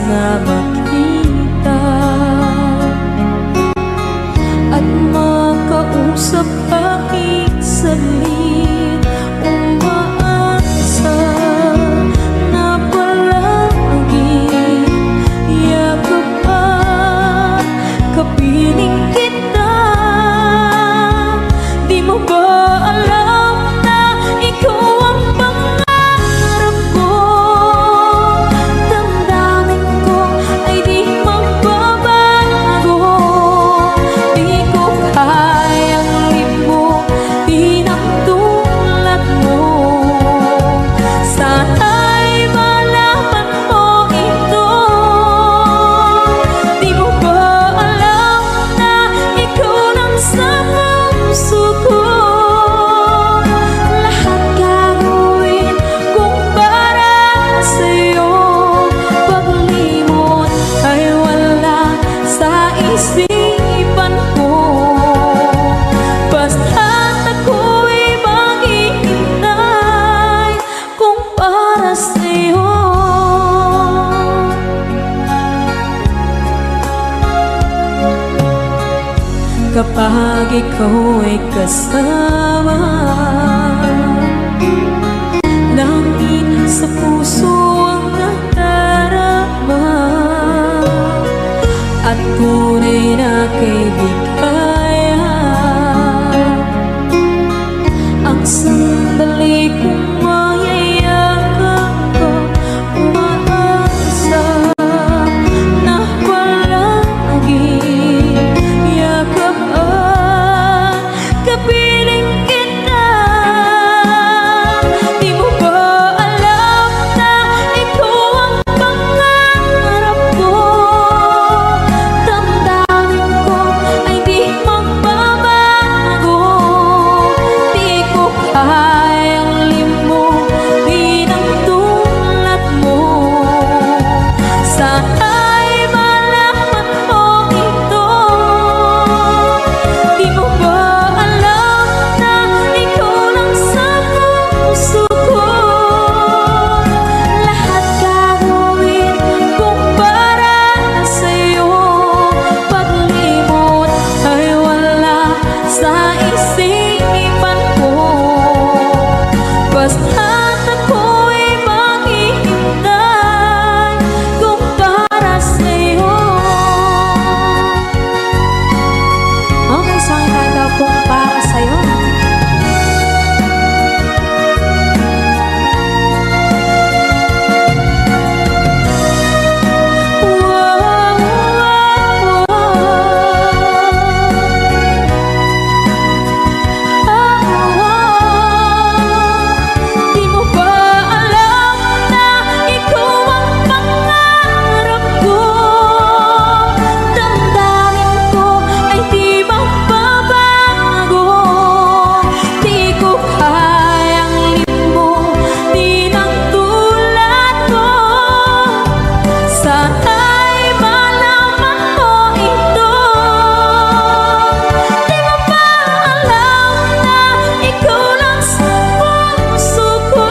na makita at makausap kahit saglit. Umaasa na palagi yakap at kapiling kita. Di mo ba alam na ikaw ang pangarap ko? Damdamin ko ay di magbabago. Di ko kayang limutin ang tulad mo. Sana'y malaman mo ito. Di mo ba alam na ikaw lang sa puso ko? Lahat gagawin kung para sa'yo. Paglimot ay wala sa isipan ko. Basta't ako'y maghihintay kung para sa'yo. Kapag ikaw ay kasama, langit sa puso ang nadarama at tunay na kaibigan. Ang sandali kong mayayakap ko, umaasa na palagi yakap at kapiling kita. Di mo ba alam na ikaw ang pangarap ko? Damdamin ko ay di magbabago. Di ko kayang limutin ang tulad mo. Sana'y malaman mo ito. Di mo ba alam na ikaw lang sa puso ko? Lahat gagawin kung para sa'yo. Paglimot ay wala sa isipan ko. Basta't ako'y maghihintay kung para sa'yo. Okay, so ang kanta kung para sa'yo. Di mo ba alam na ikaw ang pangarap ko? Damdamin ko ay di magbabago. Di ko kayang limutin ang tulad mo. Sana'y malaman mo ito. Di mo ba alam na ikaw lang sa puso ko?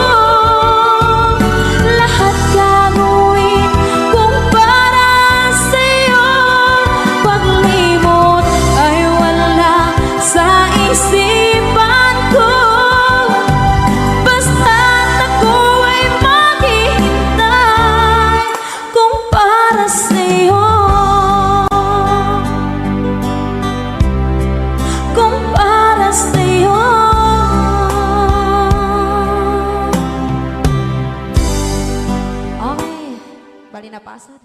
Lahat gagawin kung para sa'yo. Paglimot ay wala sa isipan ko. Basta't ako ay maghihintay kung para sa'yo. Kung para sa'yo. Okay, bali na pasad.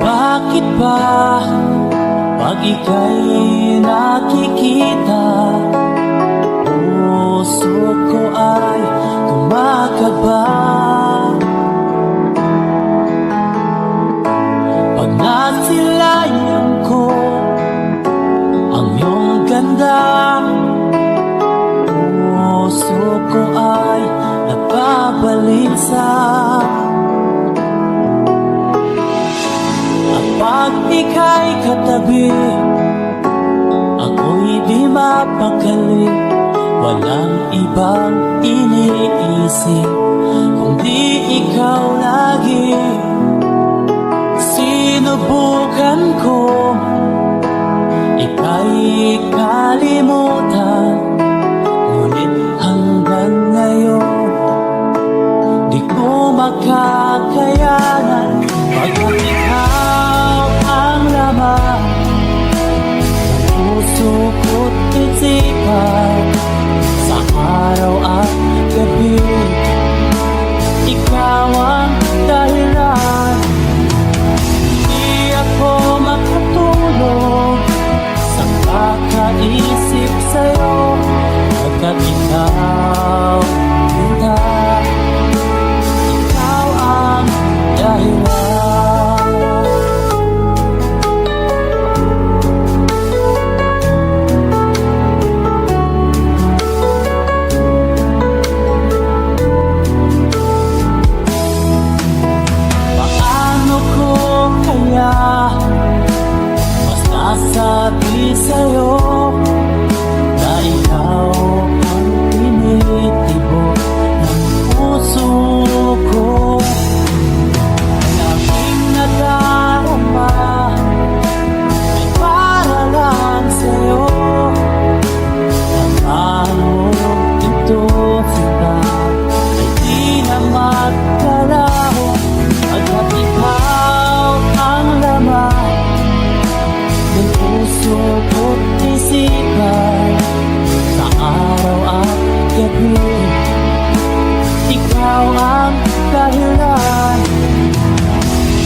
Bakit ba pag ika'y nakikita, puso ko ay kumakaba? Pag nasilayan isa. At pag ika'y katabi, ako'y di mapakali. Walang ibang iniisip kundi ikaw lagi. Sinubukan ko ika'y kalimutan, ngunit hanggang ngayon di ko makakayanan. Pagkat ikaw ang laman ng puso ko't isipan, sa araw at gabi ikaw ang dahilan. Di ako makatulog sa kakaisip sa'yo, pagkat ikaw, kita, ikaw ang dahilan. Paano ko kaya masasabi sa'yo na ikaw ang tinitibok ng puso ko? Laging nadarama ay para lang sa'yo. Paano ito sila ay di na magkalaho, pagkat ikaw ang laman ng puso ko't isipan, sa araw at gabi ikaw ang dahilan.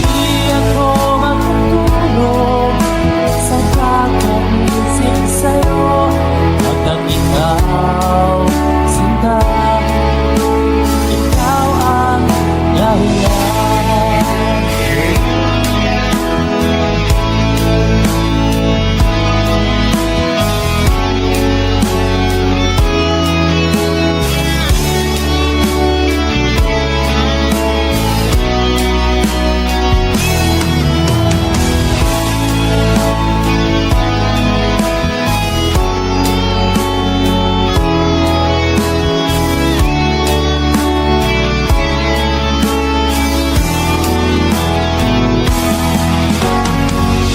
Di ako makatulog sa kakaisip sa'yo, pagkat ikaw, sinta, ikaw ang dahilan.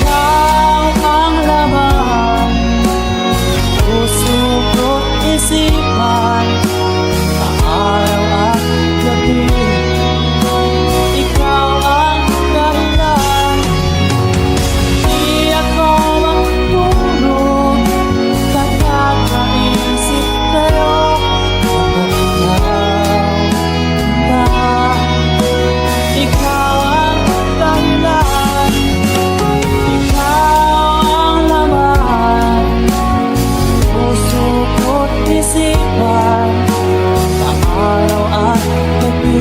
Ikaw ang laman, puso ko't isipan, sa araw at gabi ikaw ang dahilan. Di ako makatulog sa kakaisip sa'yo, pagkat ikaw ang dahilan. Ikaw ang laman, puso ko't isipan, sa araw at gabi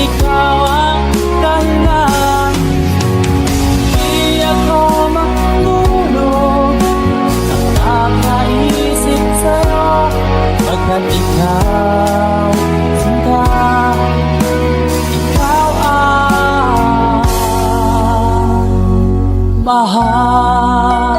ikaw ang dahilan. Di ako makatulog sa kakaisip sa'yo, pagkat ikaw, sinta, ikaw ang mahal.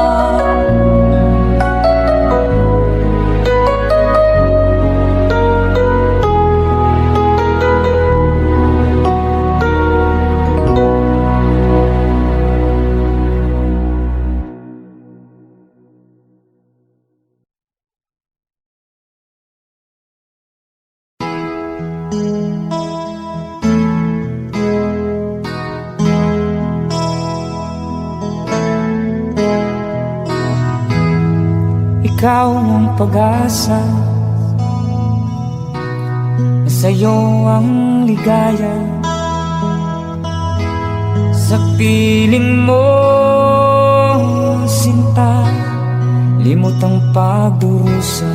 Ikaw ang pag-asa, sa'yo ang ligaya. Sa piling mo, sinta, limot ang pagdurusa.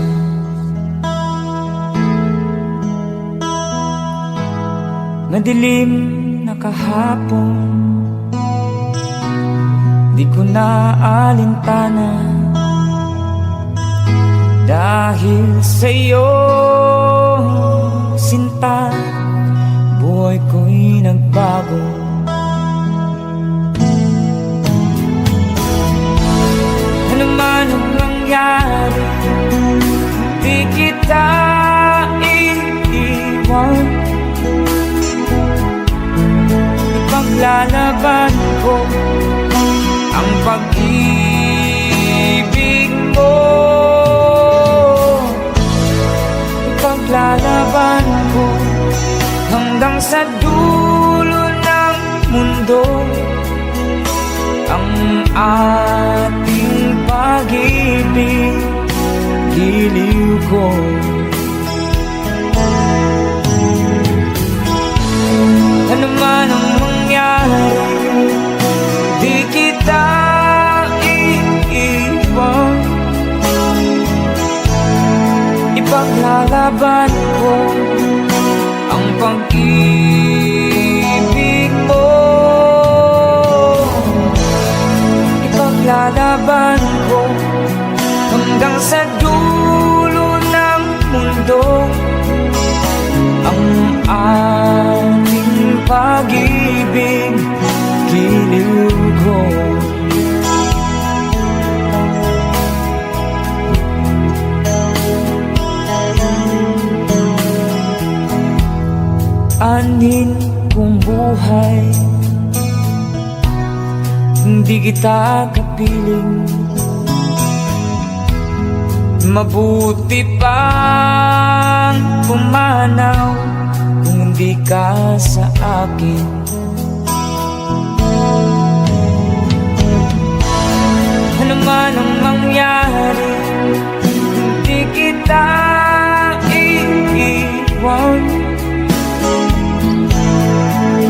Madilim na kahapon, di ko na alintana, dahil sa'yo, sinta, nagbago. Ano man ang mangyari, di kita iiwan. Ipaglalaban ko ang pag-ibig mo. Ipaglalaban ko hanggang sa dulo ng mundo ang ating pag-ibig, giliw ko. Ano man ang mangyari, di kita iiwan. Ipaglalaban ko ang pag-ibig mo. Ipaglalaban ko hanggang sa dulo ng mundo ang ating pag-ibig, giliw ko. Anin kong buhay, hindi kita kapiling. Mabuti pang pumanaw kung hindi ka sa akin. Ano man ang mangyari, hindi kita iiwan.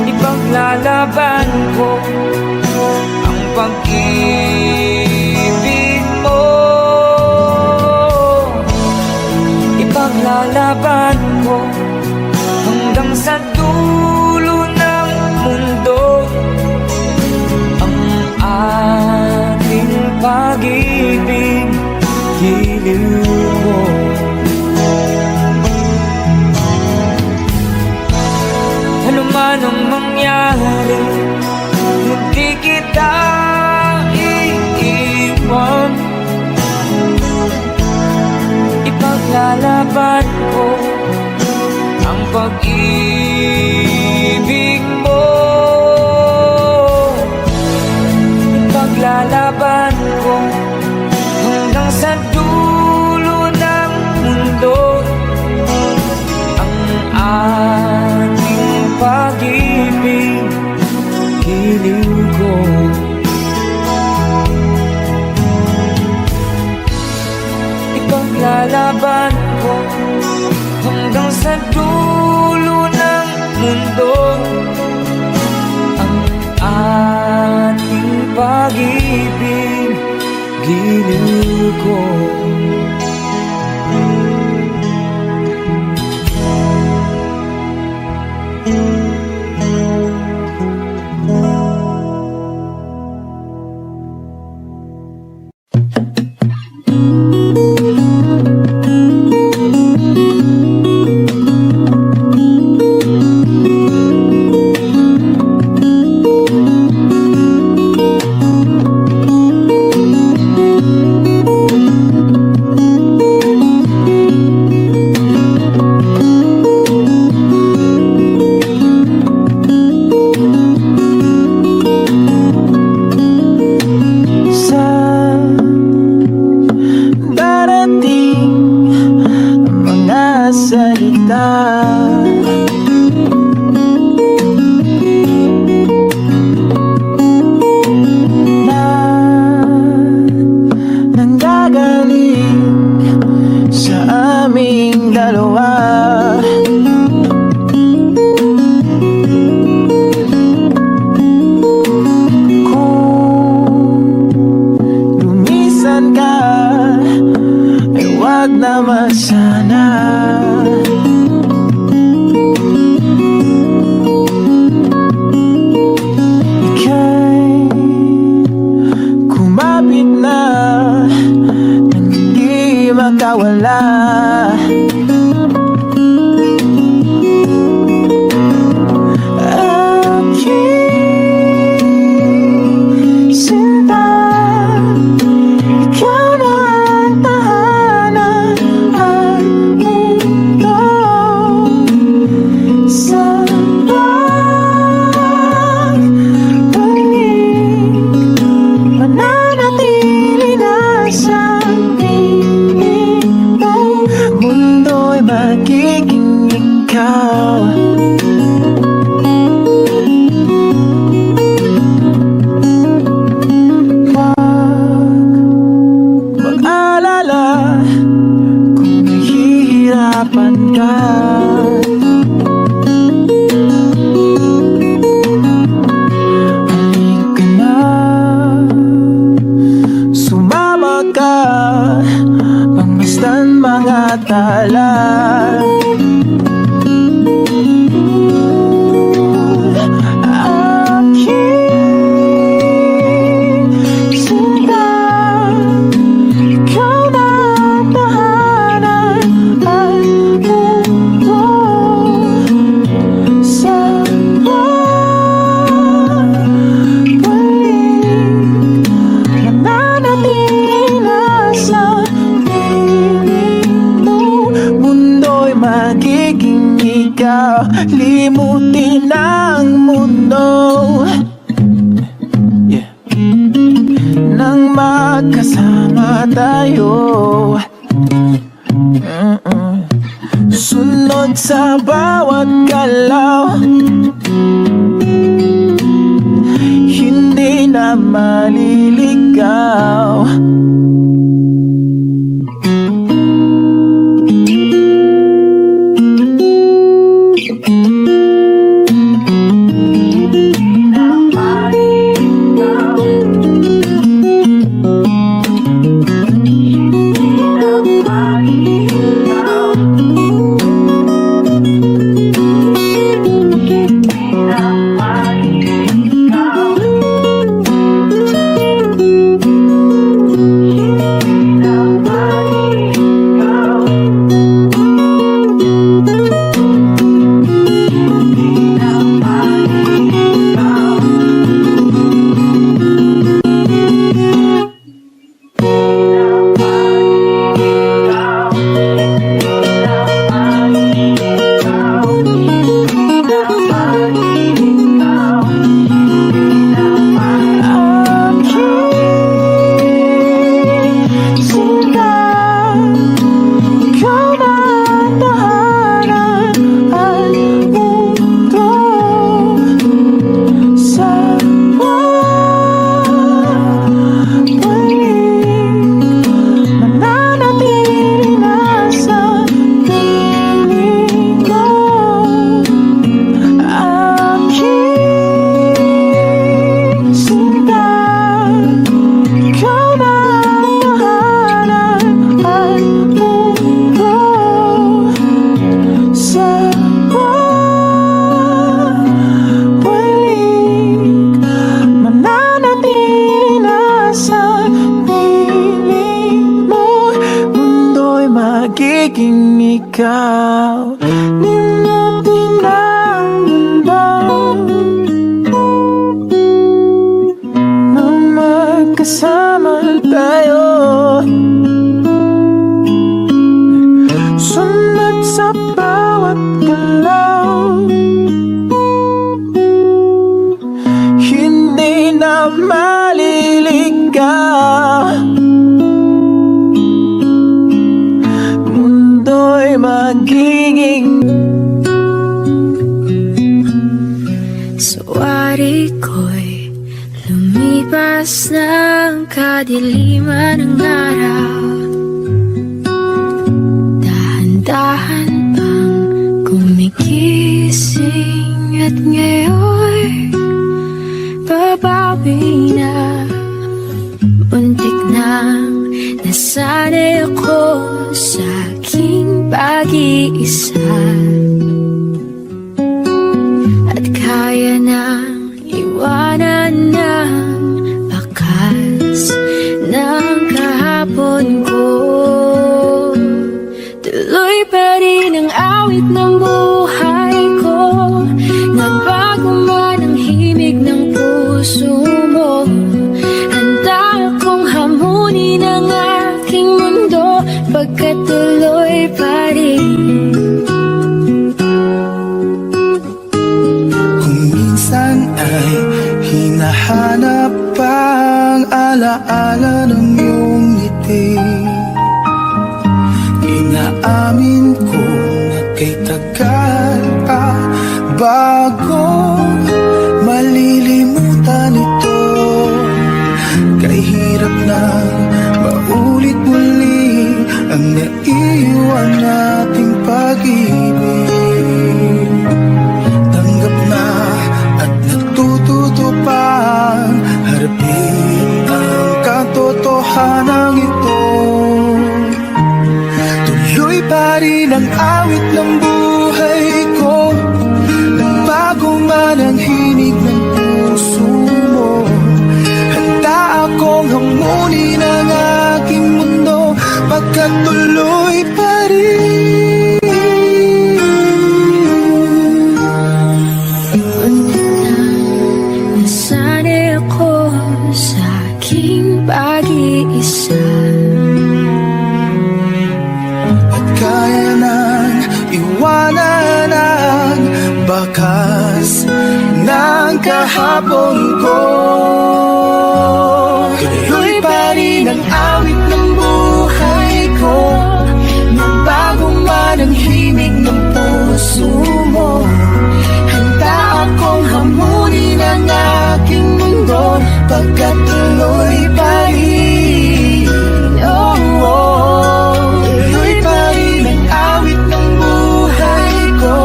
Ipaglalaban ko ang pag-ibig mo. Ipaglalaban ko hanggang sa dulo ng mundo ang ating pag-ibig, giliw ko. Ano man ang mangyari, hindi kita iiwan. Ipaglalaban ko ang pag-ibig mo. Ipaglalaban ko hanggang sa dulo ng mundo ang ating pag-ibig, giliw ko. Ipaglalaban ko hanggang sa dulo ng mundo ang ating pag-ibig, giliw ko. magiging ikaw. Mag-alala kung nahihirapan ka. Halika na, sumama ka, pagmasdan mga tala. Magiging ikaw, limutin ang mundo, yeah. Nang magkasama tayo, sunod sa bawat galaw, hindi na maliligaw. Magiging ikaw, limutin ang mundo, nang magkasama tayo, sunod sa bawat galaw, hindi na maliligaw. Magiging Sawari ko'y lumipas ng kadiliman ng araw, dahan-dahan pang gumigising at ngayon babawi na. Muntik nang nasanay ako sa aking pag-iisa, at kaya nang iwanan ng bakas ng kahapon ko. Tuloy pa rin ang awit ng buhay ko, nagbago man ang himig ng puso mo. Handa akong hamunin ang aking mundo, pagkat tuloy pa rin. Kung minsan ay hinahanap ang alaala ng iyong ngiti, inaamin ko kay tagal pa bago malilimutan ito. Kay hirap na maulit muli ang naiwan nating pag-ibig. Tanggap na at natututo pang harapin ang katotohanan ito. Tuloy pa rin ang awit ng buhay ko, nagbago man ang hinig ng puso mo. Handa akong hamunin ang aking mundo, pagkat tuloy pa rin. Nasanay ako sa aking pag-iisa, At kaya nang iwanan ang bakas ng kahapon ko. Tuloy pa rin ang awit ng buhay ko, nagbago man ang himig ng puso mo. Handa akong hamunin ang aking mundo, pagkat tuloy pa rin. Oh, oh. Tuloy pa rin ang awit ng buhay ko,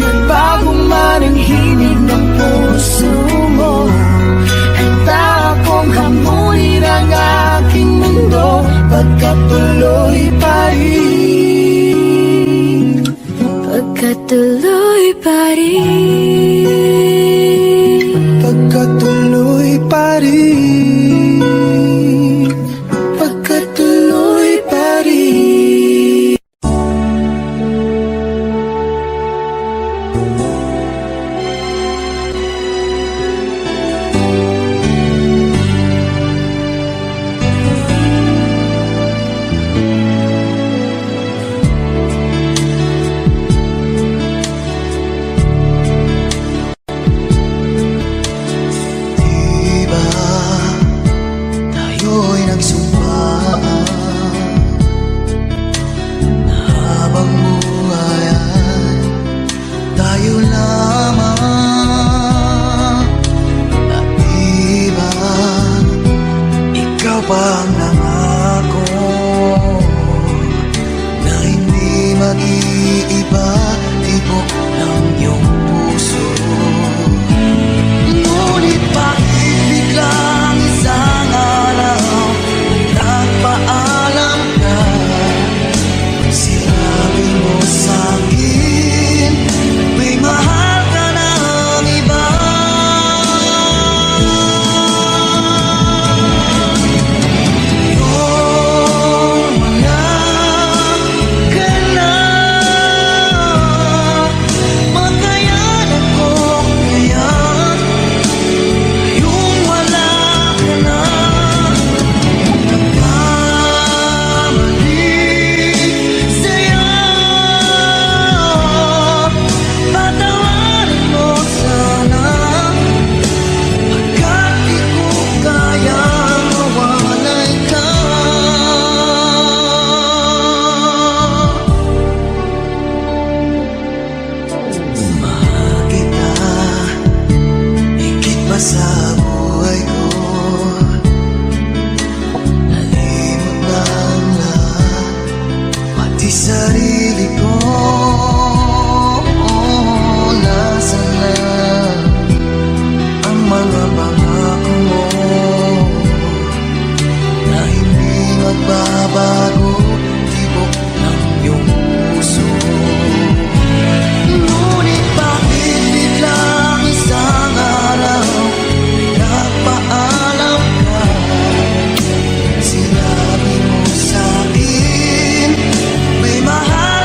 nagbago man ang himig ng puso mo. Handa akong hamunin ang aking mundo, pagkat tuloy pa rin. pagkat tuloy pa rin. Pagkat tuloy pa rin. Pagkat tuloy pa rin. Diba tayo'y nagsumpaan na habang buhay ay tayo lamang? At diba ikaw pa ang nangako na hindi mag-iiba, tibok ng iyong puso. Ngunit bakit biglang isang araw nagpaalam ka? Sinabi mo sa'kin may mahal ka ng iba. Sinabi mo sa'kin may mahal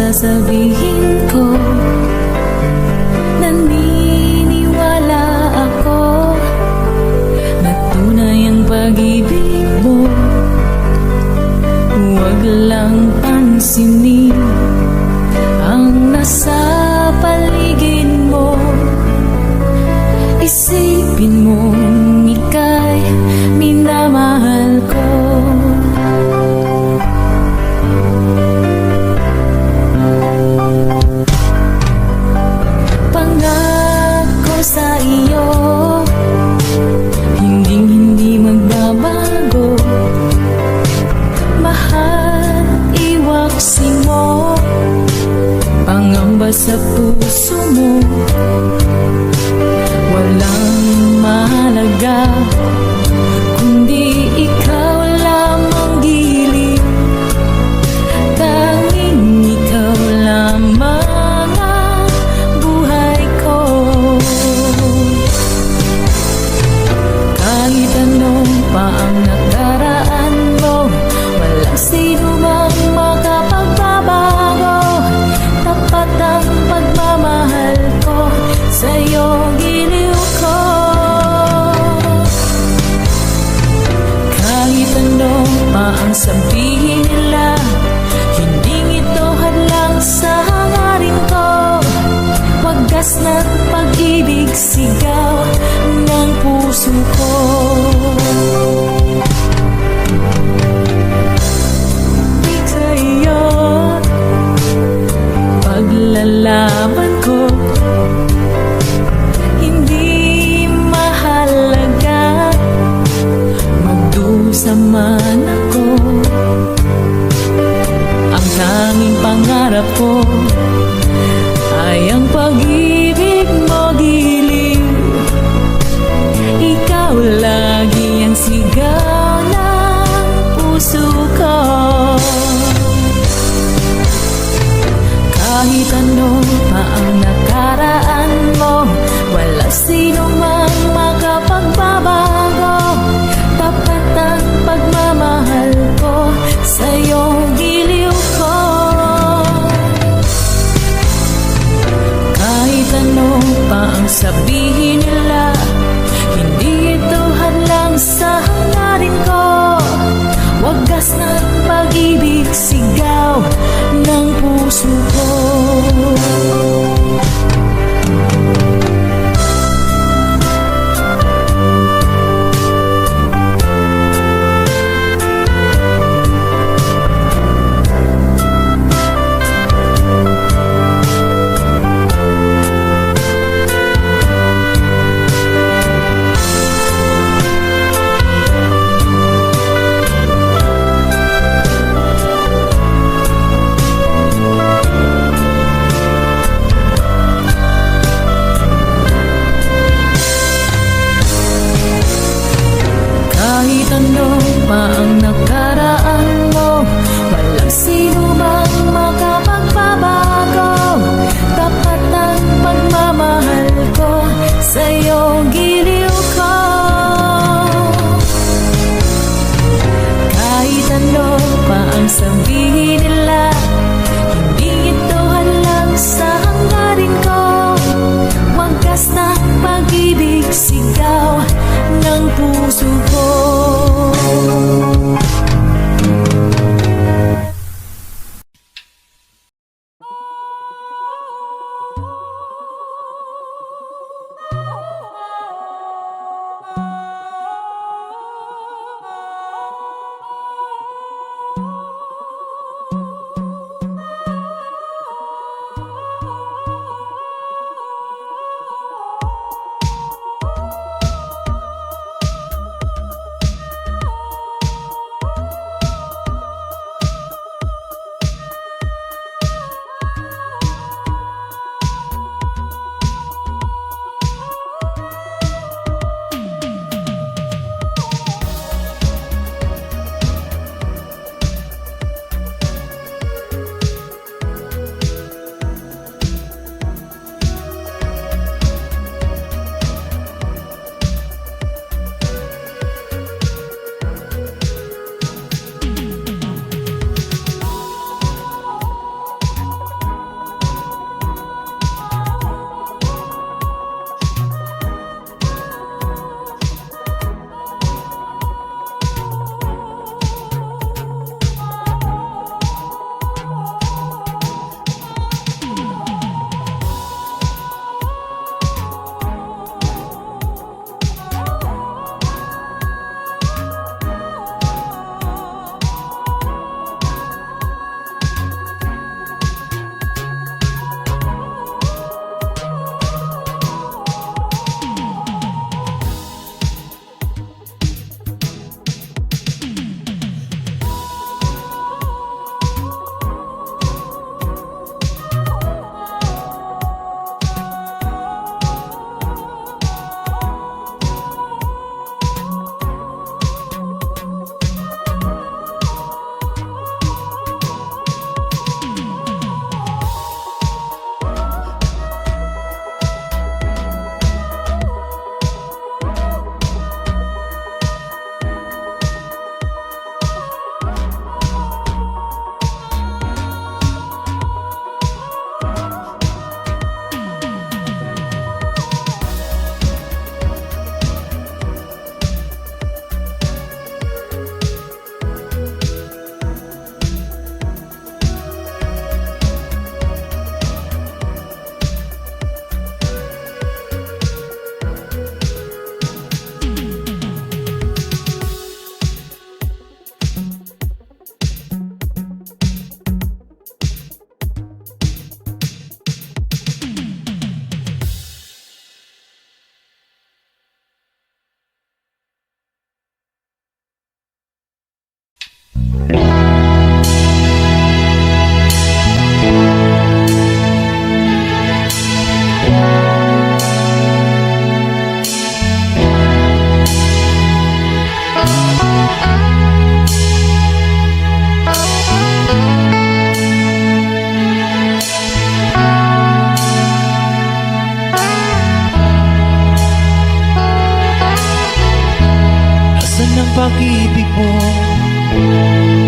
sasabihin ko. Naniniwala ako na tunay ang pag-ibig mo. Huwag lang pansinin ang nasa paligid mo. Isipin mong ika'y minamahal ko. Pangako sa iyo, hindi magbabago. Mahal, iwaksi mo pangamba sa puso mo. Walang mahalaga kundi ikaw lamang giliw. Tanging ikaw lamang ang buhay ko. Kahit anong pa ang nakaraan mo, walang sino mang makapagbabago. Tapat ang pagmamahal ko sa'yo, giliw ko. Kahit ano pa ang sabihin nila, hindi ito hadlang sa hangarin ko. Wagas ng pag-ibig, sigaw ng puso ko. Sa iyo, paglalaban ko. Hindi mahalaga magdusa man ako. Ang tanging pangarap ko ay ang pag-ibig mo, giliw. Ikaw lagi ang sigaw ng puso ko. Kahit ano pa ang nakaraan mo, wala sino mang makapagbabago. Tapat ang pagmamahal ko sa'yo, giliw ko. Kahit ano pa ang sabihin nila, hindi ito hadlang sa hangarin ko. Wagas ng pag-ibig, sigaw ng puso ko.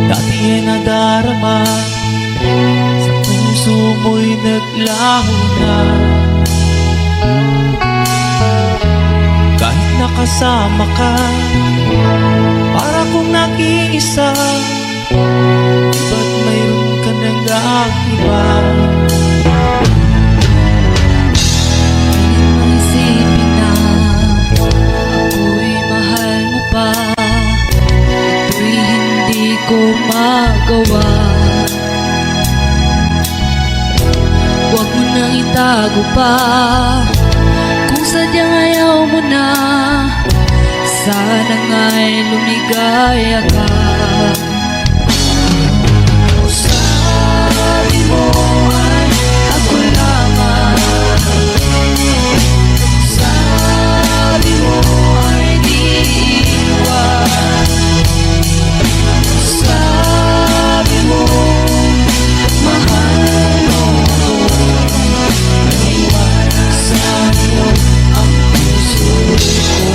Dati ay nadarama, sa puso mo'y naglaho na. Kahit nakasama ka, para kong nag-iisa, ba't mayroon ka nag-aakiba? Isipin na ako'y mahal mo pa, ito'y hindi ko magawa. Huwag mo nang itago pa, kung sadyang ayaw mo na, sana nga'y lumigaya ka. Sabi mo ay ako lamang, sabi mo ay di iwan, sabi mo mahal mo ako, naniwala sa'yo ang puso ko.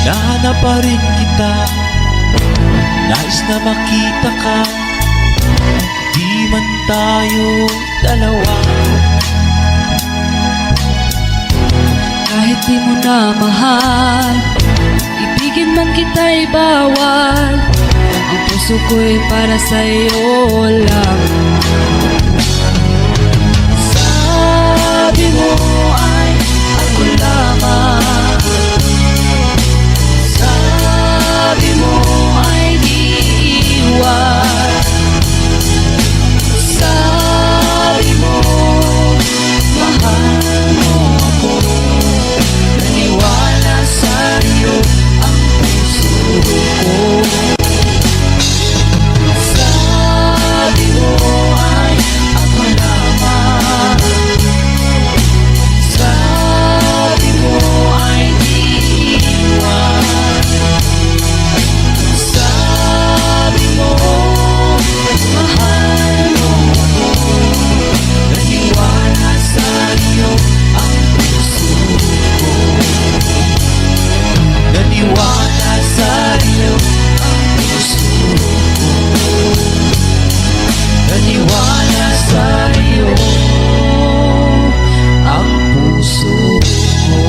Nahanap pa rin kita, nais na makita ka, di man tayo dalawa. Kahit di mo na mahal, ibigin man kita'y bawal, ang puso ko'y para sa'yo lang. Sabi mo ay ako lamang, sabi mo ay di iwan, sabi mo mahal mo ako, naniwala sa'yo ang puso ko. Sabi mo ay ako lamang, sabi mo ay di iwan, sabi mo mahal mo ako, naniwala sa'yo ang puso ko. Naniwala sa'yo ang puso ko, naniwala sa'yo ang puso ko.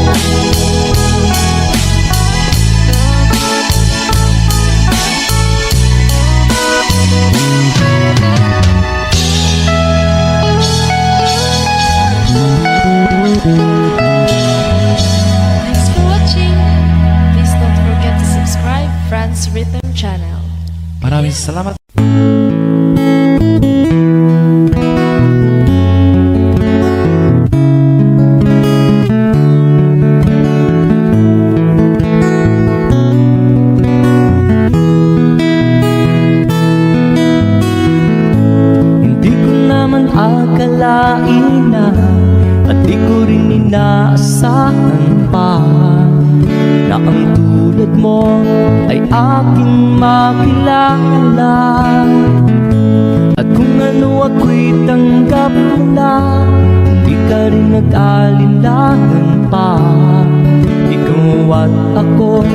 Thanks for watching. Please don't forget to subscribe Franz Rhythm Channel. Maraming salamat. Hindi ko naman akalain na, at di ko rin inaasahan pa, na ang tulad mo ay aking makilala. At kung ano ako'y tanggap mo na, hindi ka rin nag-alinlangan pa. Ikaw at ako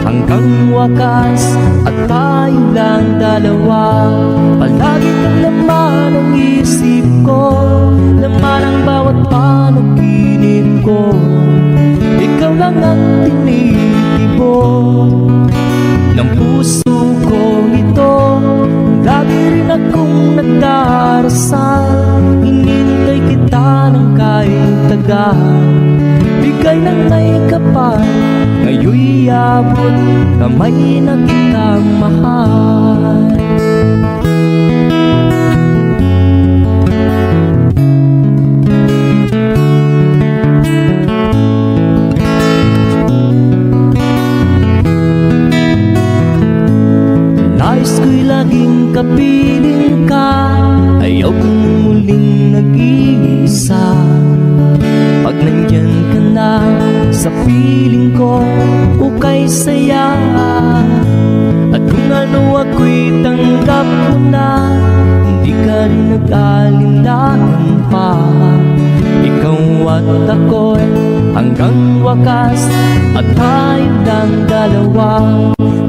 hanggang wakas, at tayo lang dalawa. Palagi kang laman ng isip ko, laman ang bawat panaginip ko. Ikaw lang ang tinitibok ng puso ko ito. Lagi rin akong nagdarasal, hinintay kita ng kahit tagal. Bigay ng may kapal, ngayon'y abot kamay na kitang mahal. Nais ko'y laging kapiling ka, sa piling ko ukay saya. At kung ano ako'y tanggap mo na, hindi ka rin nag-alinlangan pa. Ikaw at ako'y hanggang wakas, at tayo lang dalawa.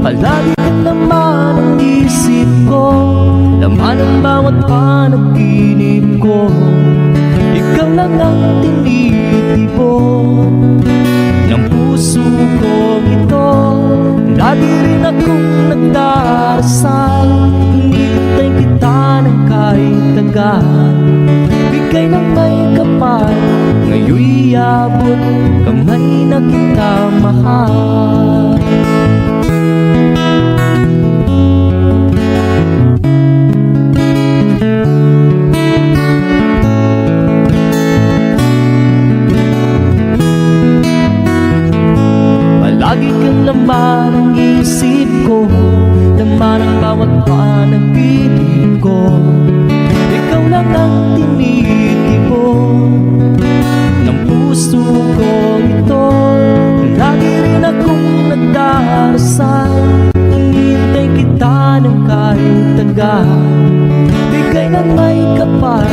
Palagi ka naman ang isip ko, laman ang bawat panaginip ko. Ikaw lang ang tinitipon ng puso ko ito. Lagi rin akong nagdarasal, hinihintay kita ng kahit tagal. Bigay ng may kapal, ngayon'y abot kamay na kita mahal. Palagi kang laman ang isip ko, laman ang bawat panaginip ko. Ikaw lang ang tinitipon ng puso ko ito. Lagi rin akong nagdarasal, hinihintay kita ng kahit tagal. Bigay ng may kapal,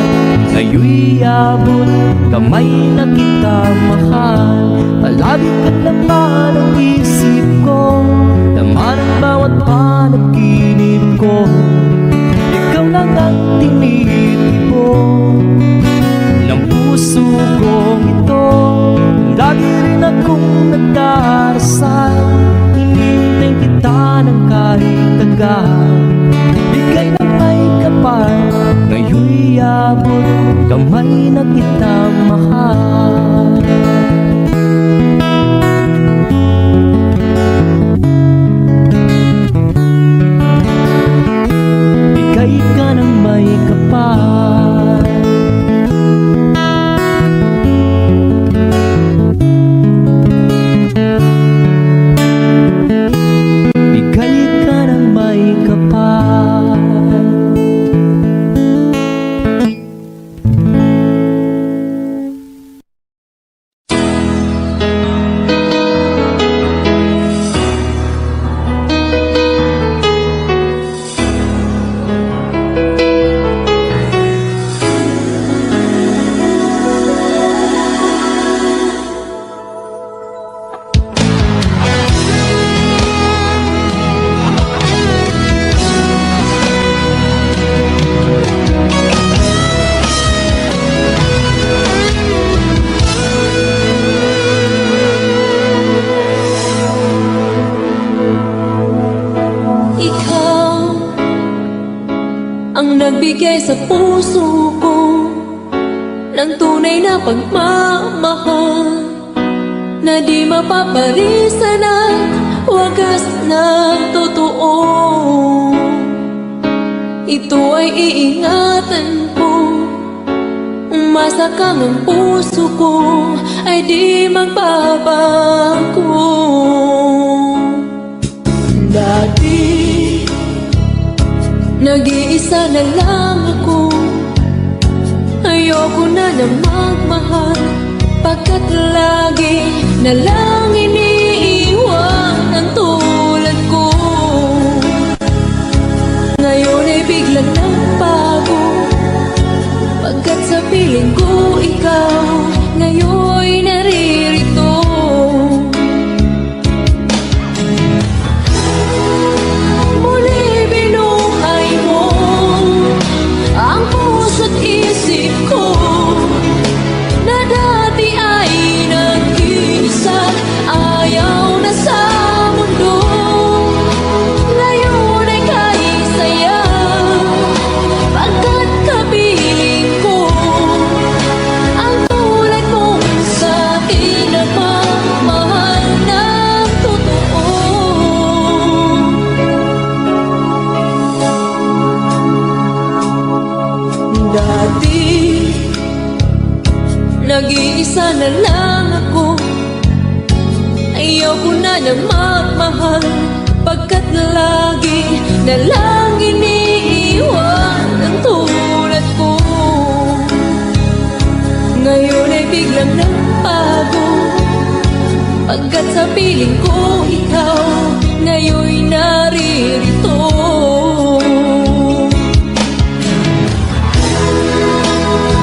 ngayon'y abot kamay na kita mahal. Palagi ka naman ang isip ko, laman ang bawat panaginip ko. Ikaw lang ang tinitipon ng puso ko ito. Lagi rin akong nagdarasal, hinihintay kita ng kahit tagal. Bigay ng may kapal, ngayon'y abot kamay na kita mahal. Bigay ka ng may kapal, bigay ka ng may kapal. Ikaw ang nagbigay sa puso ko ng tunay na pagmamahal, na di mapapalisan at wagas na totoo. Ito ay iingatan ko, umasa kang ang puso ko ay di magbabago. Dati nag-iisa na lang ako, ayoko na na magmahal, pagkat lagi na lang iniiwan ang tulad ko. Ngayon ay biglang nagbago, pagkat sa piling ko ikaw ngayon'y naririto. Muli binuhay mo ang puso't isip ko, na dati ay nag-iisa, ayaw na sa mundo. Ngayon ay kahit saya, pagkat kapiling ko ang tulad mong sa'kin na magmahal ng totoo. Dati nag-iisa na lang ako, ayoko na na magmahal, pagkat lagi na lang iniiwan ang tulad ko. Ngayon ay biglang nagbago, Pagkat sa piling ko ikaw ngayon'y naririto.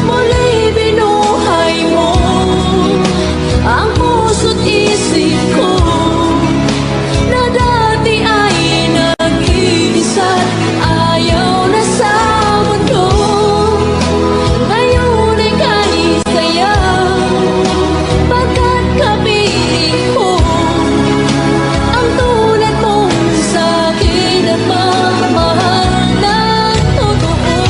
Muli binuhay mo ang puso't isip ko na dati ay nag-iisa't ayaw na sa mundo. Ngayon ay kay saya pagkat kapiling ko ang tulad mo sa'kin at mamahal ng totoo.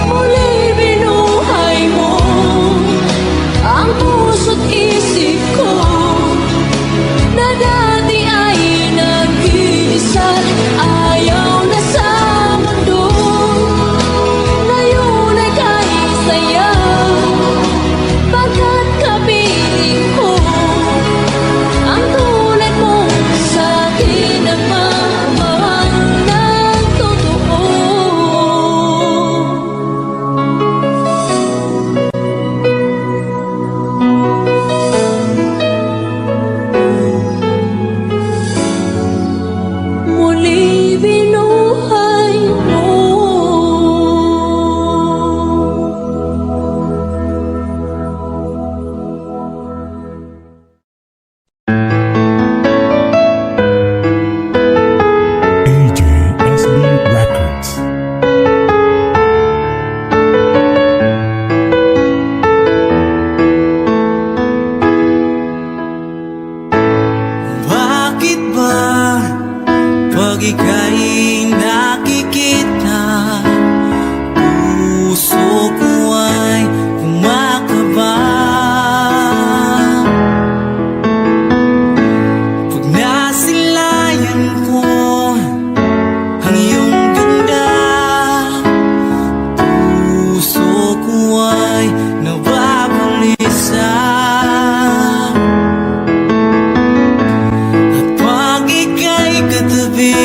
Muli binuhay mo ang puso't isip ko na dati ay nag-iisa't ayaw na sa mundo. Ngayon ay kay saya pagkat kapiling ko ang tulad mo sa'kin ang mamahal ng totoo. Muli binuhay mo. AJSB Records. Bakit ba pag ika'y nakikita, puso ko ay kumakaba? Pag nasilayan ko ang iyong ganda, puso ko ay nababalisa. At pag ika'y katabi,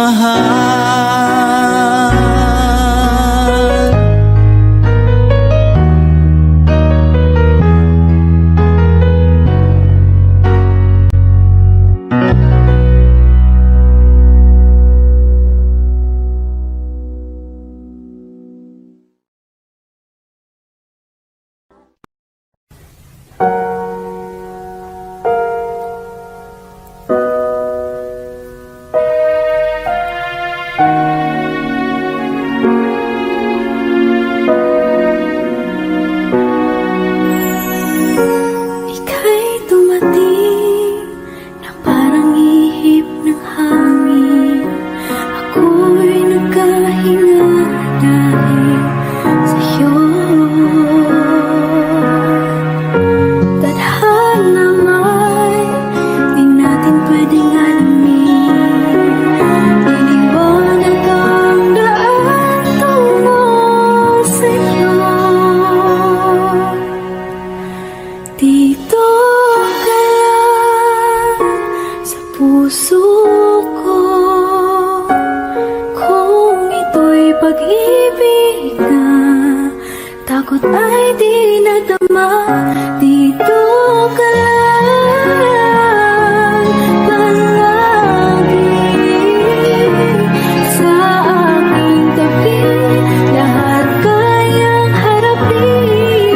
mahal. Ika'y dumating na parang ihip ng hangin. Ako'y nagkahinga dahil sa'yo. Tadhana may di natin pwedeng alamin. Iniwanag ang daan tungo sa'yo. Dito ka lang sa puso ko. Kung ito'y pag-ibig na, takot ay di nadama. Dito ka lang palagi sa aking tabi. Lahat kayang harapin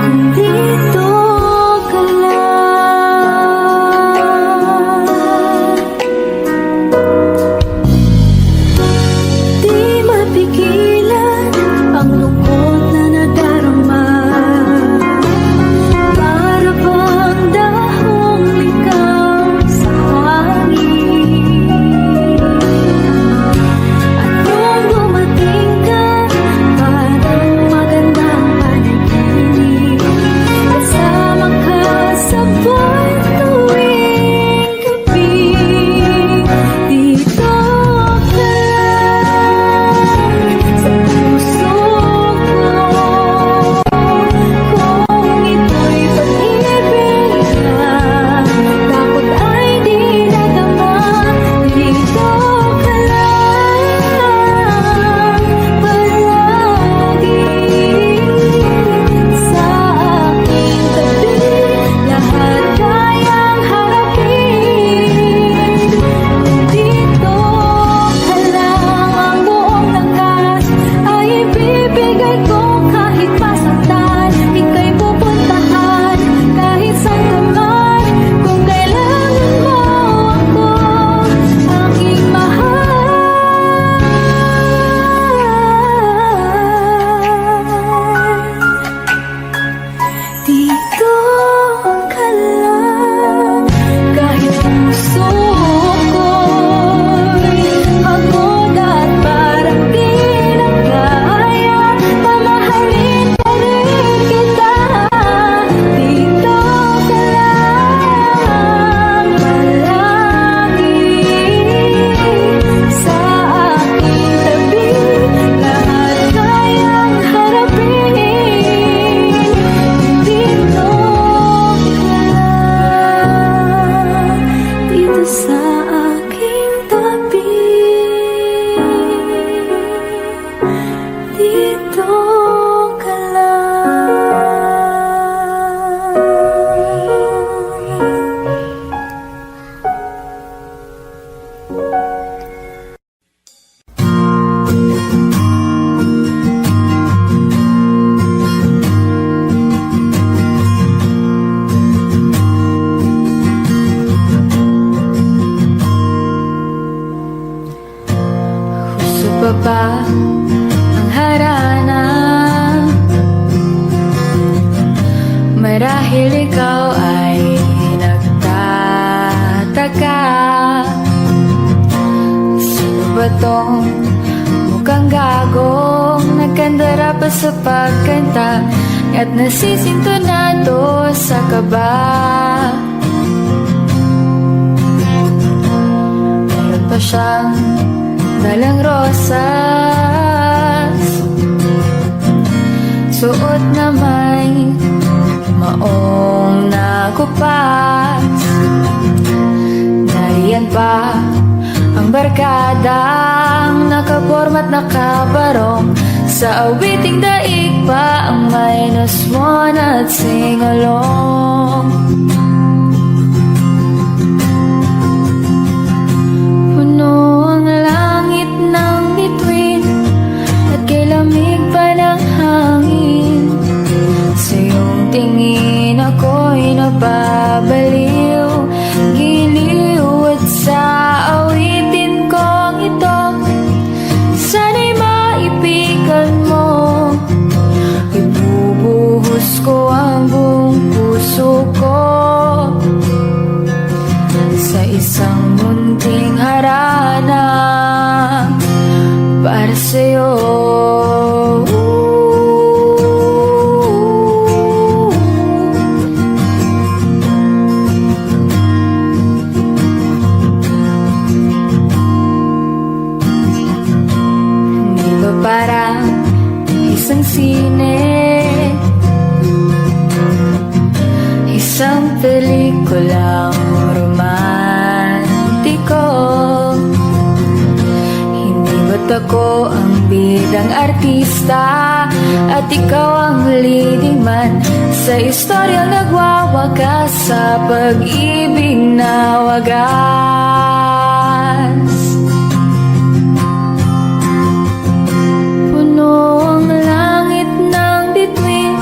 kung dito ka lang. Di mapigilan ang lungkot na nadarama. Para bang dahong ikaw sa hangin. At nung dumating ka, parang magandang panaginip. Kasama ka sa buwan tuwing gabi. Dito ka lang sa puso ko. Kung ito'y pag-ibig na, takot ay di nadama. Dito ka lang palagi sa aking tabi. Lahat kayang harapin kung dito ka lang. Ang buong lakas ay ibibigay ko kahit masaktan. Ika'y pupuntahan kahit saan ka man. Kung kailangan mo ako, aking mahal. Dito ka lang kahit puso ko'y pagod at parang di na kaya. Mamahalin pa rin kita. Dito ka lang palagi sa aking tabi. Lahat kayang harapin dito ka lang. Dito sa aking tabi. Dito ka lang. Gusto pa ba ang harana? Marahil ikaw ay nagtataka. Sino ba tong mukhang gagong nagkandara pa sa pagkanta at nasisintonado sa kaba? Meron pa siyang dalang rosas, suot na may maong nakupas. Nariyan pa ang barkadang nakaporma't nakabarong. Sa awiting daig pa ang minus one at sing-along. Puno ang langit ng bituin at kay lamig pa ng hangin. Sa iyong tingin ako'y napabaliw, giliw at sa awitin kong ito, sana'y maipigan mo. Ibubuhos ko ang buong puso ko sa isang munting harana para sa'yo. Di ba parang isang sine, isang pelikulang romantiko? Hindi ba't ako ang bidang artista at ikaw ang leading man sa istoryang nagwawakas sa pag-ibig na wagas? Puno ang langit ng bituin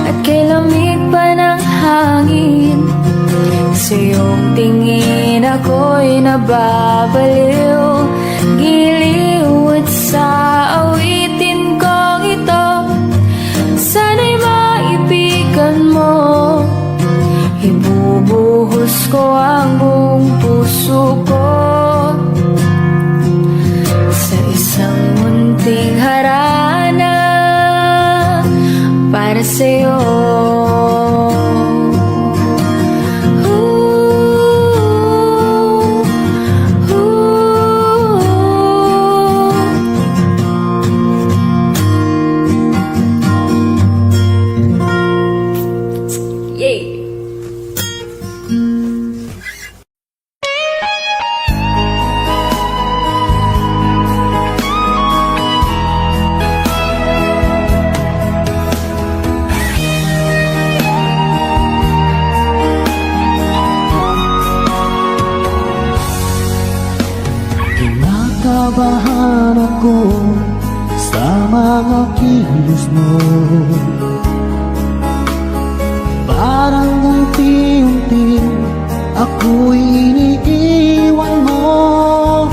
at kay lamig pa ng hangin. Sa iyong tingin ako'y nababaliw, giliw at sa awitin kong ito, sana'y maipigan mo. Ibubuhos ko ang buong puso ko sa isang munting harana para sa'yo. Yay! Kinakabahan ako sa mga kilos mo. Parang unti-unti ako'y iniiwan mo.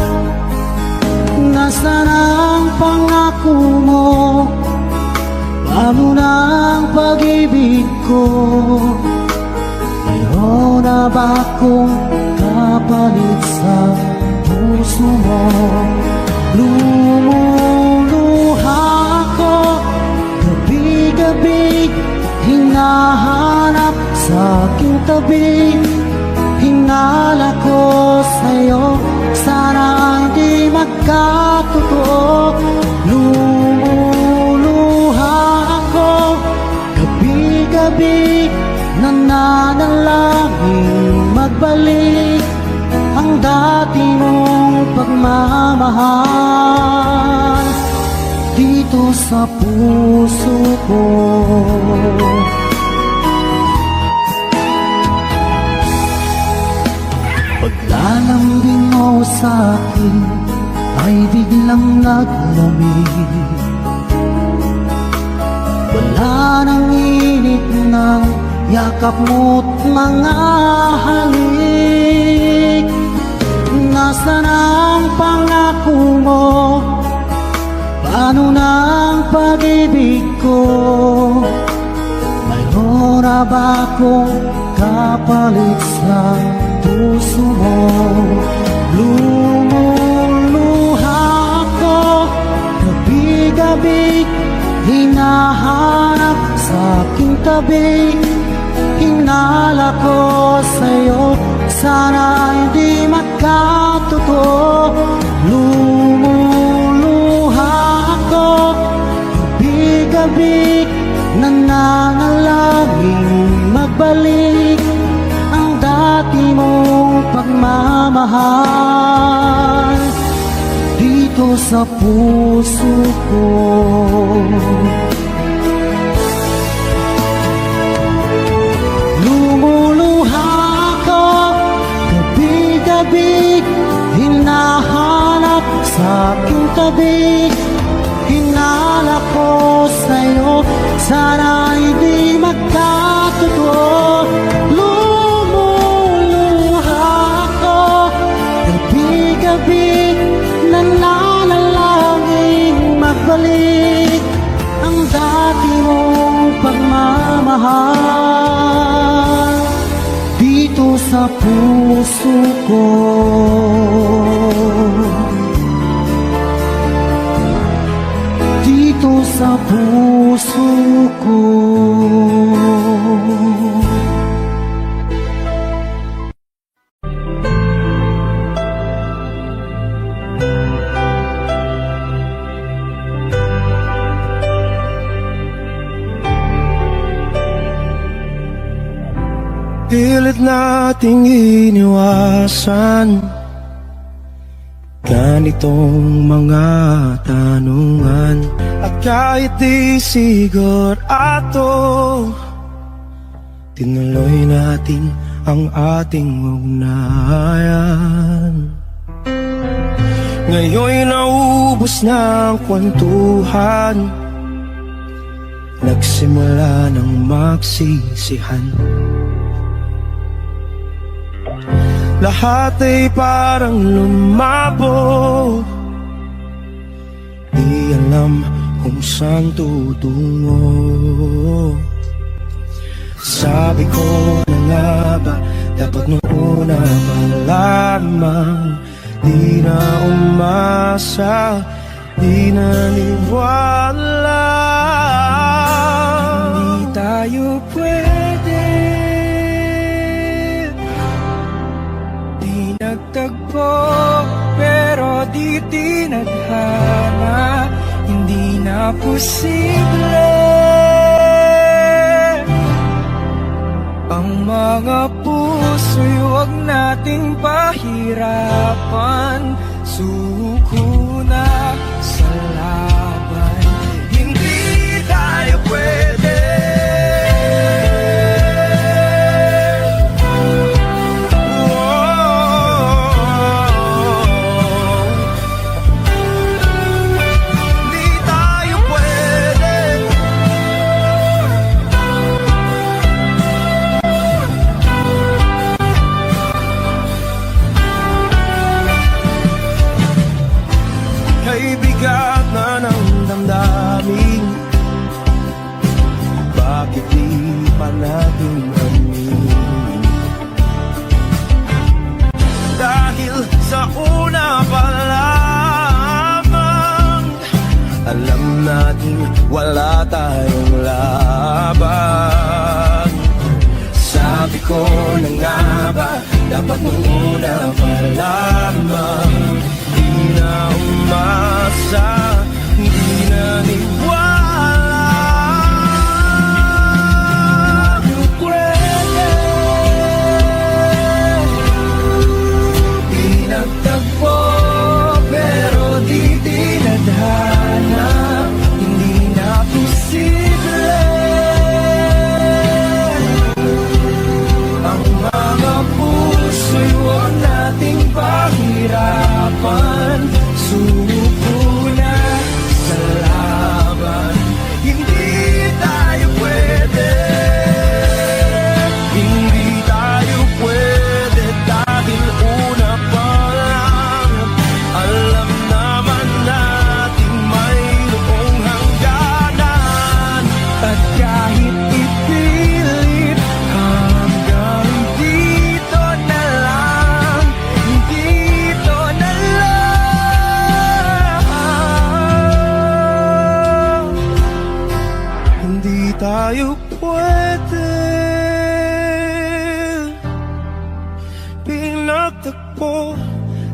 Nasaan ang pangako mo? Paano na ang pag-ibig ko? Mayroon na ba akong kapalit sa puso mo? Lumuluha ako gabi-gabi, hinahanap sa aking tabi. Hinala ko sa'yo, sana hindi magkatotoo. Lumuluha ako gabi-gabi, nananalangin magbalik ang dati mong pagmamahal dito sa puso ko. Paglalambing mo sa'kin ay biglang naglamig. Wala nang init ng yakap mo't mga halik. Nasaan ang pangako mo? Paano na ang pag-ibig ko? Mayroon na ba akong kapalit sa puso mo? Lumuluha ako gabi-gabi, hinahanap sa aking tabi. Hinala ko sa'yo, sana hindi magkatotoo. Lumuluha ako gabi-gabi, nananalangin magbalik ang dati mong pagmamahal dito sa puso ko. Lumuluha ka gabi-gabi, hinahanap sa aking tabi. Hinala ko sa'yo, sana'y di magkatotoo. Lumuluha ako gabi-gabi, nananalangin magbalik ang dati mong pagmamahal dito sa puso ko. Dito sa puso ko. Pilit nating iniwasan ganitong mga tanungan. At kahit di sigurado, tinuloy natin ang ating ugnayan. Ngayon'y naubos na ang kwentuhan, nagsimula ng magsisihan. Lahat ay parang lumabo, di alam kung saan tutungo. Sabi ko na nga ba, dapat nung una pa lamang di na umasa, di naniwala. Hindi tayo pwede, di nagtagpo, pero di tinadhana. Hindi na posible ang mga puso'y huwag nating pahirapan. Suko na sa laban, hindi tayo pwede. Hindi tayo pwede. Ay bigat na ng damdamin, bakit di pa natin amin? Dahil sa una pa lamang, alam natin wala tayong laban. Sabi ko na nga ba, dapat nung una pa lamang, di na umasa, di na niwala. Di pwede, di nagtagpo, pero di tinadhana. Hindi na posible ang mga puso'y huwag nating pahirapan. Suko na sa laban, hindi tayo pwede. Hindi tayo pwede dahil una pa lang, alam naman natin mayroong hangganan. At kahit ipilit, hanggang dito na lang, dito na lang. Hindi tayo pwede, pinagtagpo,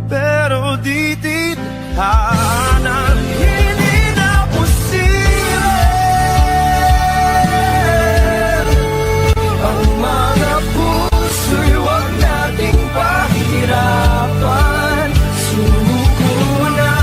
pero di tinadhana. Hindi na posible ang mga puso'y huwag nating pahirapan. Suko na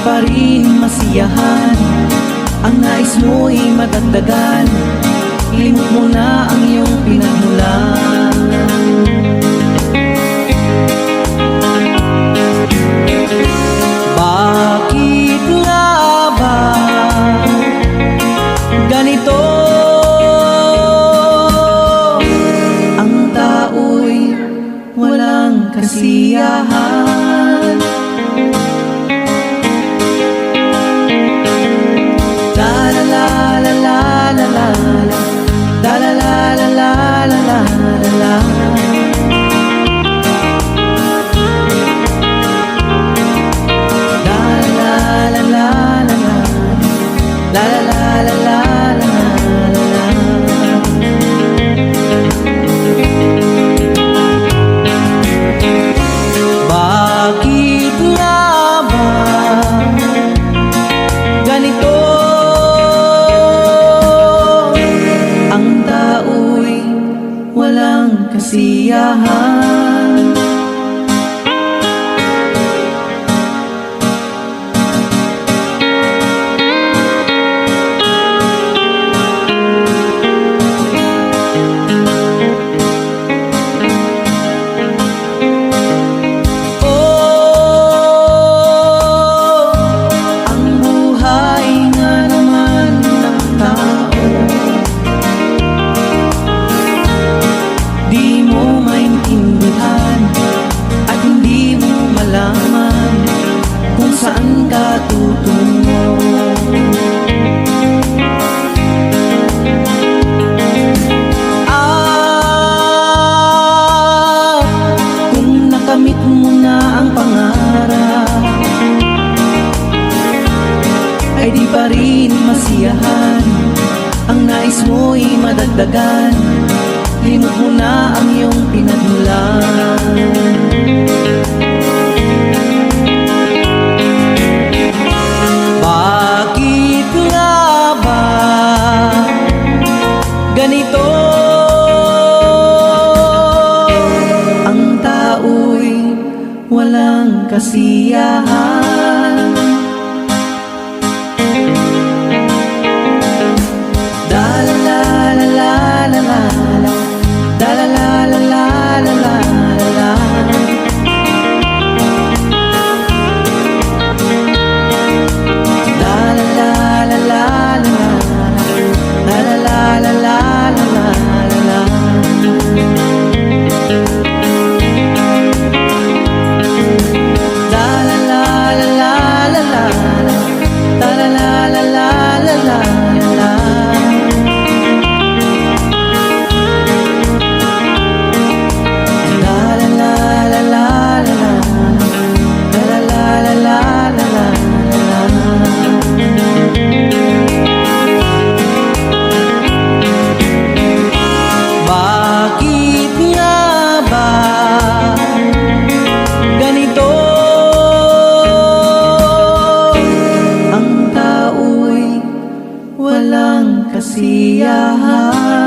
pa rin masiyahan. Ang nais mo'y madagdagan, limot mo na ang iyong pinagmulan. Bakit nga ba ganito? Ang tao'y walang kasiyahan. La la la la la la la la la la la la la la la. La la la la la la la. Bakit nga ba ganito? Ang tao'y walang kasiyahan. Saan ka tutungo? Kung nakamit mo na ang pangarap, ay di pa rin masiyahan. Ang nais mo'y madagdagan, limot mo na ang iyong pinagmulan. Bakit nga ba ganito? Ang tao'y walang kasiyahan. Da la la la la la la la, da la la la la la la la. Bakit nga ba ganito? Ang tao'y walang kasiyahan.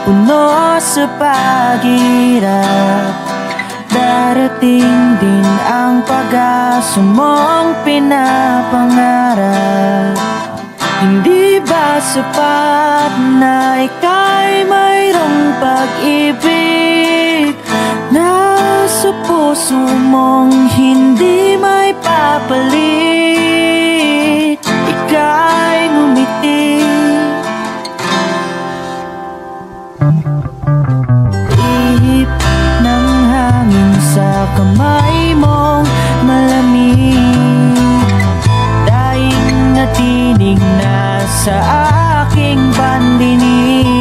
Puno sa paghirap, darating din ang pag-asa mong pinapangarap. Hindi ba sapat na ika'y mayroong pag-ibig na sa puso mong hindi may papalit? Ika'y ngumiti, ihip ng hangin sa kamay mong malamig, daing natinig na sa aking pandinig.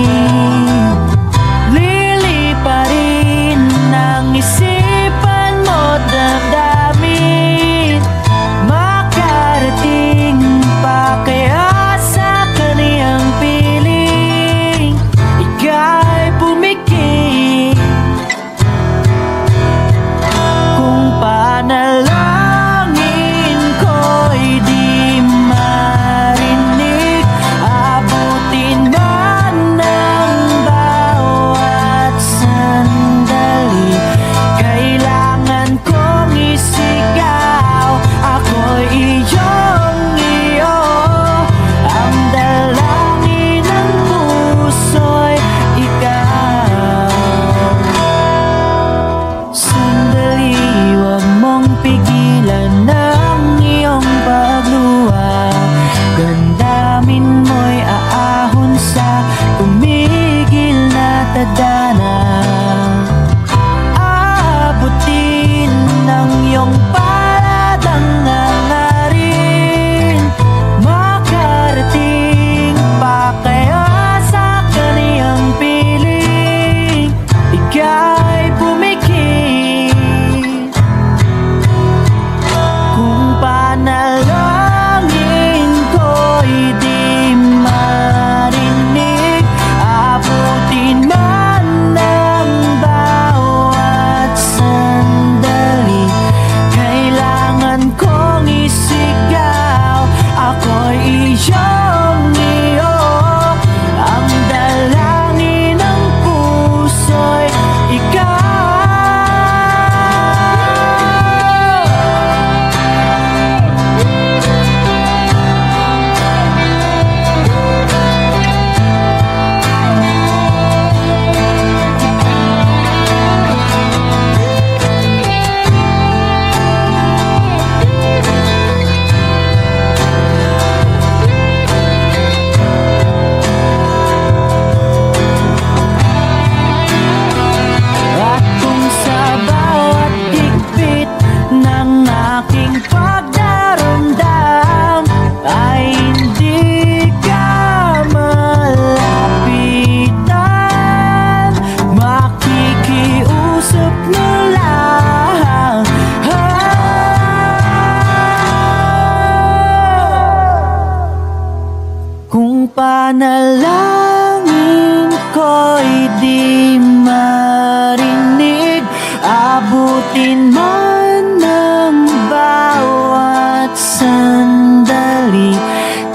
panalangin ko'y di marinig. Abutin man ng bawat sandali,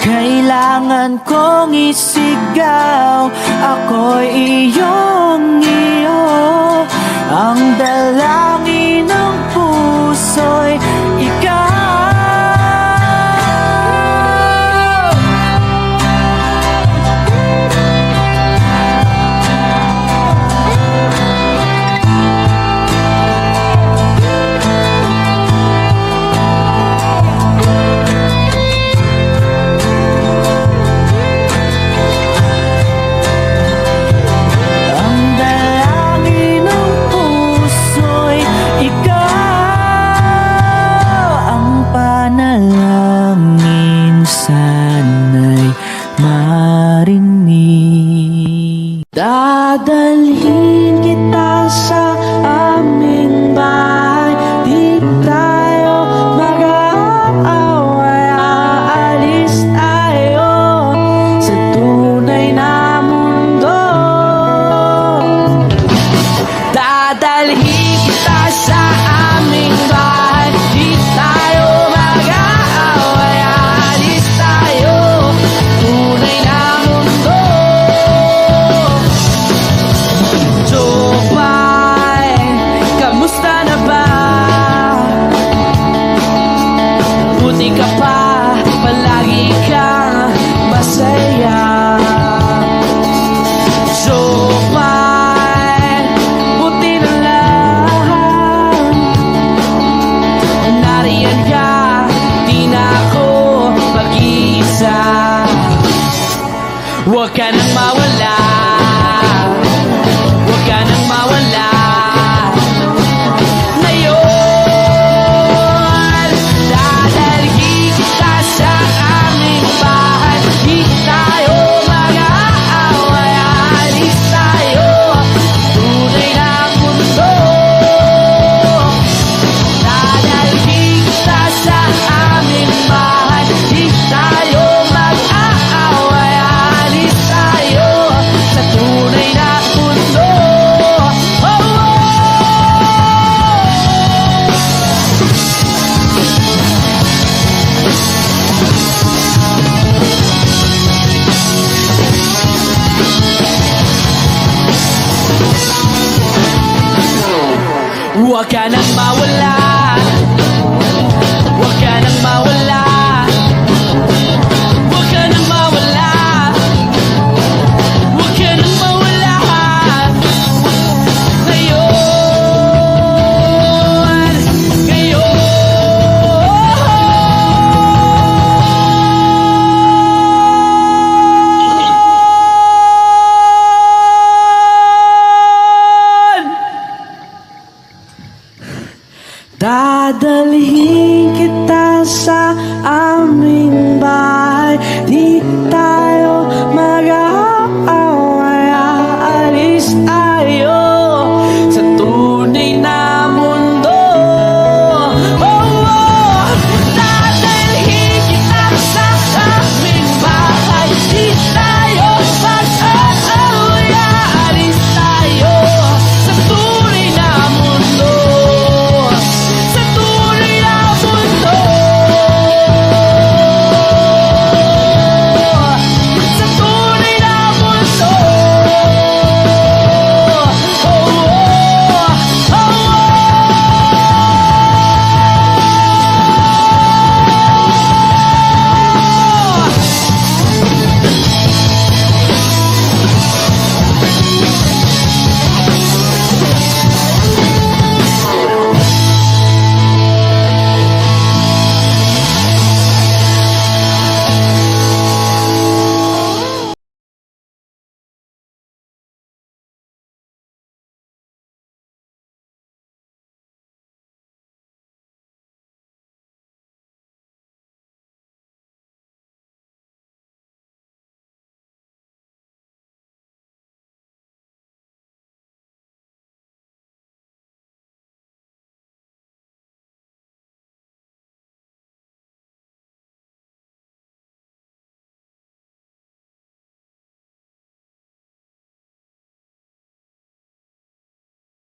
kailangan kong isigaw, ako'y iyong-iyo. Ang dalangin ng puso'y ikaw. Sana'y marinig. Dadalhin kita sa aming bahay, di tayo mag-aaway. Aalis tayo sa tunay na mundo. Dadalhin kita sa aming bahay, di tayo mag-aaway. Aalis tayo, tunay na mundo. Jopay, kamusta na ba? Buti ka pa, palagi kang masaya. Jopay, buti na lang nariyan ka, di na ako mag-iisa. Huwag ka nang mawala, huwag ka nang mawala. Ngayon, dadalhin kita sa aming bahay, di tayo mag-aaway. Aalis tayo, tunay na mundo. Dadalhin kita sa aming bahay, di tayo mag-aaway. Aalis tayo sa tunay na mundo. Oh, oh. Huwag ka nang mawala,